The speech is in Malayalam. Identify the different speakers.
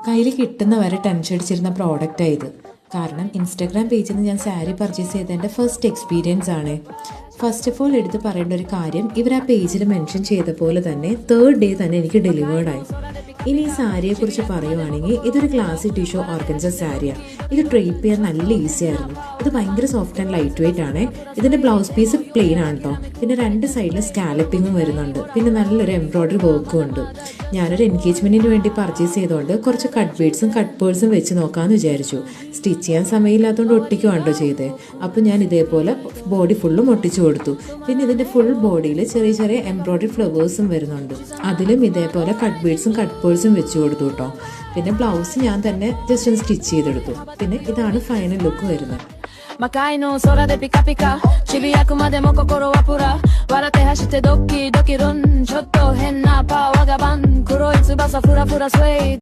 Speaker 1: കയ്യിൽ കിട്ടുന്ന വരെ ടെൻഷൻ അടിച്ചിരുന്ന പ്രോഡക്റ്റാണ് ഇത്. കാരണം ഇൻസ്റ്റാഗ്രാം പേജിൽ നിന്ന് ഞാൻ സാരി പർച്ചേസ് ചെയ്തതിൻ്റെ ഫസ്റ്റ് എക്സ്പീരിയൻസ് ആണ്. ഫസ്റ്റ് ഓഫ് ഓൾ എടുത്ത് പറയേണ്ട ഒരു കാര്യം, ഇവർ ആ പേജിൽ മെൻഷൻ ചെയ്ത പോലെ തന്നെ 3rd ഡേ തന്നെ എനിക്ക് ഡെലിവേർഡായി. ഇനി ഈ സാരിയെക്കുറിച്ച് പറയുവാണെങ്കിൽ ഇതൊരു ക്ലാസിക് ടിഷ്യൂ ഓർഗൻസ സാരിയാണ്. ഇത് ഡ്രേപ്പ് ചെയ്യാൻ നല്ല ഈസി ആയിരുന്നു. ഇത് ഭയങ്കര സോഫ്റ്റ് ആൻഡ് ലൈറ്റ് വെയിറ്റ് ആണ്. ഇതിൻ്റെ ബ്ലൗസ് പീസ് പ്ലെയിൻ ആണ് കേട്ടോ. പിന്നെ 2 സൈഡിലും സ്കാലപ്പിങ്ങും വരുന്നുണ്ട്. പിന്നെ നല്ലൊരു എംബ്രോയ്ഡറി വർക്കും ഉണ്ട്. ഞാനൊരു എൻഗേജ്മെൻറ്റിന് വേണ്ടി പർച്ചേസ് ചെയ്തുകൊണ്ട് കുറച്ച് കട്ട് ബീഡ്സും കട്ട് പേഴ്സും വെച്ച് നോക്കാമെന്ന് വിചാരിച്ചു. സ്റ്റിച്ച് ചെയ്യാൻ സമയമില്ലാത്തതുകൊണ്ട് ഒട്ടിക്കുവാണ്ടോ ചെയ്തേ. അപ്പോൾ ഞാൻ ഇതേപോലെ ബോഡി ഫുള്ളും ഒട്ടിച്ചു കൊടുത്തു. പിന്നെ ഇതിൻ്റെ ഫുൾ ബോഡിയിൽ ചെറിയ ചെറിയ എംബ്രോയ്ഡറി ഫ്ലവേഴ്സും വരുന്നുണ്ട്. അതിലും ഇതേപോലെ കട്ട് ബീഡ്സും കട്ട് പേഴ്സും വെച്ച് കൊടുത്തു കേട്ടോ. പിന്നെ ബ്ലൗസ് ഞാൻ തന്നെ ജസ്റ്റ് ഒന്ന് സ്റ്റിച്ച് ചെയ്തെടുത്തു. പിന്നെ ഇതാണ് ഫൈനൽ ലുക്ക് വരുന്നത്.
Speaker 2: 魔界の空でピカピカ渋谷区までも心はプラ笑って走ってドッキドキルンちょっと変なパワーがバン黒い翼フラフラスウェイ